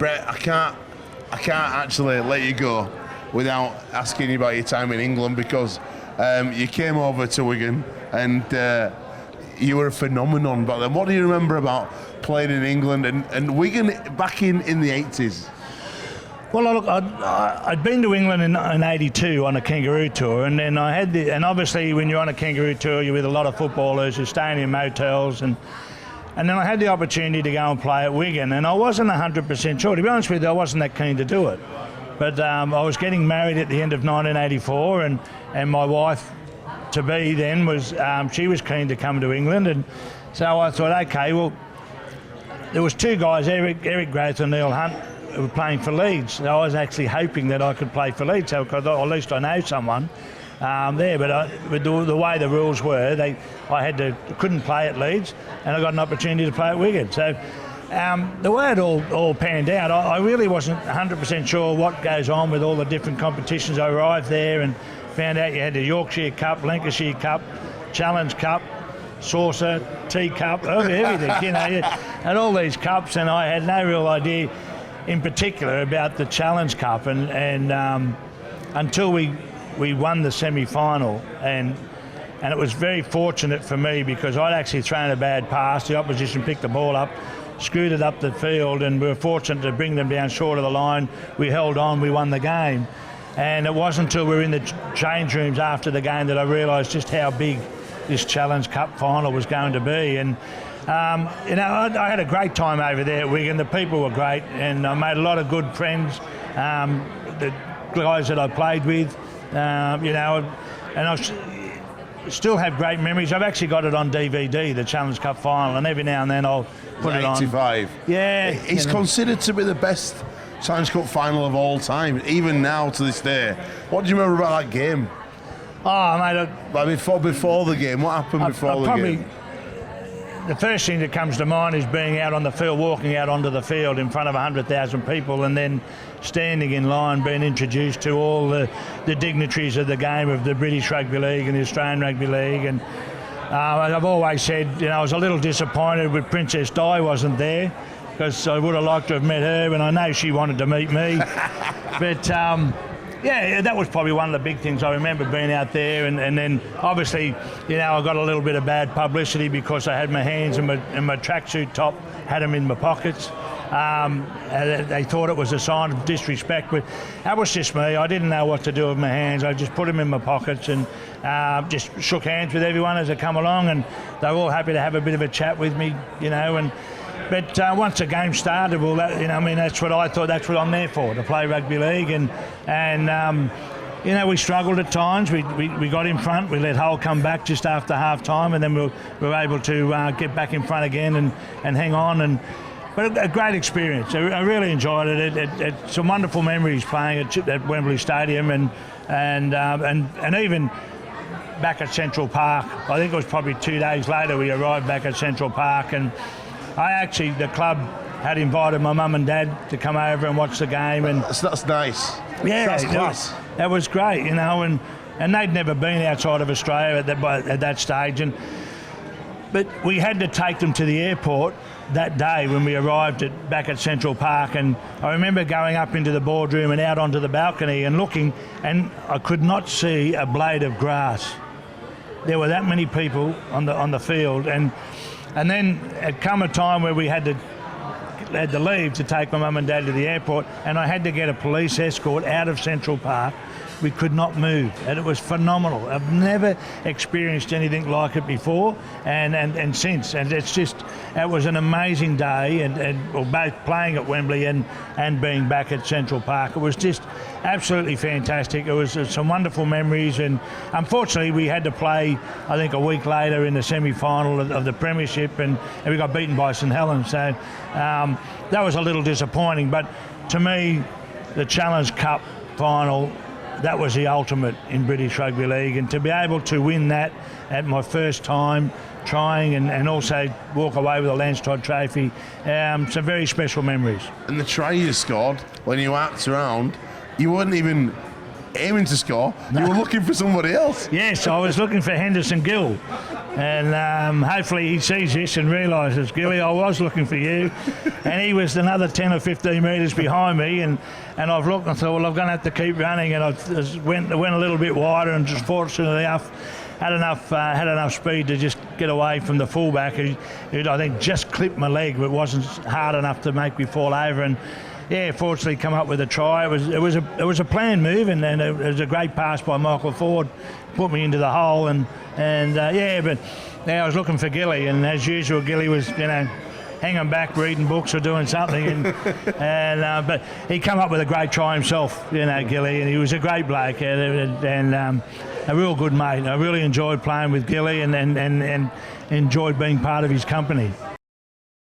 Brett, I can't actually let you go without asking you about your time in England, because you came over to Wigan and you were a phenomenon back then. What do you remember about playing in England and Wigan back in the 80s? Well, look, I'd been to England in '82 on a kangaroo tour, and then and obviously when you're on a kangaroo tour, you're with a lot of footballers, you're staying in motels, and then I had the opportunity to go and play at Wigan, and I wasn't 100% sure. To be honest with you, I wasn't that keen to do it. But I was getting married at the end of 1984, and my wife to be then she was keen to come to England, and so I thought, okay, well, there was two guys, Eric Grayth and Neil Hunt, who were playing for Leeds. So I was actually hoping that I could play for Leeds, so at least I know someone there. But the way the rules were, I couldn't play at Leeds, and I got an opportunity to play at Wigan. So the way it all panned out, I really wasn't 100% sure what goes on with all the different competitions. I arrived there and found out you had the Yorkshire Cup, Lancashire Cup, Challenge Cup, Saucer, Tea Cup, everything, you know, and all these cups, and I had no real idea in particular about the Challenge Cup, and until we won the semi-final, and it was very fortunate for me because I'd actually thrown a bad pass, the opposition picked the ball up, screwed it up the field, and we were fortunate to bring them down short of the line. We held on, we won the game, and it wasn't until we were in the change rooms after the game that I realised just how big this Challenge Cup final was going to be. And you know, I had a great time over there at Wigan. The people were great, and I made a lot of good friends. The guys that I played with, you know, and I still have great memories. I've actually got it on DVD, the Challenge Cup final, and every now and then I'll put it on. 85. Yeah. It's considered to be the best Challenge Cup final of all time, even now to this day. What do you remember about that game? Oh, mate. Like before the game, what happened before the game? The first thing that comes to mind is being out on the field, walking out onto the field in front of 100,000 people, and then standing in line, being introduced to all the dignitaries of the game of the British Rugby League and the Australian Rugby League. And I've always said, you know, I was a little disappointed with Princess Di wasn't there, because I would have liked to have met her, and I know she wanted to meet me. But yeah, that was probably one of the big things I remember, being out there, and then obviously, you know, I got a little bit of bad publicity because I had my hands in my tracksuit top, had them in my pockets. They thought it was a sign of disrespect, but that was just me. I didn't know what to do with my hands. I just put them in my pockets and just shook hands with everyone as they come along, and they were all happy to have a bit of a chat with me, you know. But once the game started, well, you know, I mean, that's what I thought. That's what I'm there for, to play rugby league. And you know, we struggled at times. We got in front. We let Hull come back just after half time, and then we were able to get back in front again and hang on. But a great experience. I really enjoyed it. It's some wonderful memories playing at Wembley Stadium, and even back at Central Park. I think it was probably 2 days later we arrived back at Central Park, and the club had invited my mum and dad to come over and watch the game, and that's nice. Yeah, that's class. That was great, you know, and they'd never been outside of Australia at that stage, but we had to take them to the airport that day when we arrived back at Central Park, and I remember going up into the boardroom and out onto the balcony and looking, and I could not see a blade of grass. There were that many people on the field, and then it come a time where we had to leave to take my mum and dad to the airport, and I had to get a police escort out of Central Park. We could not move, and it was phenomenal. I've never experienced anything like it before and since, and it was an amazing day, and both playing at Wembley and being back at Central Park. It was just absolutely fantastic. It was some wonderful memories, and unfortunately we had to play, I think, a week later in the semi-final of the Premiership, and we got beaten by St Helens, so that was a little disappointing. But to me, the Challenge Cup final, that was the ultimate in British Rugby League, and to be able to win that at my first time trying, and also walk away with a Lance Todd trophy, some very special memories. And the try you scored, when you wrapped around, you weren't even aiming to score. You were looking for somebody else. Yes, I was looking for Henderson Gill, and hopefully he sees this and realises, Gilly, I was looking for you, and he was another 10 or 15 metres behind me, and I've looked and thought, well, I'm going to have to keep running, and I went a little bit wider, and just fortunately enough had enough speed to just get away from the fullback, who I think just clipped my leg, but wasn't hard enough to make me fall over, and yeah, fortunately come up with a try. It was a planned move, and it was a great pass by Michael Ford, put me into the hole, but I was looking for Gilly, and as usual, Gilly was hanging back, reading books or doing something, but he come up with a great try himself, Gilly, and he was a great bloke and a real good mate. I really enjoyed playing with Gilly and enjoyed being part of his company.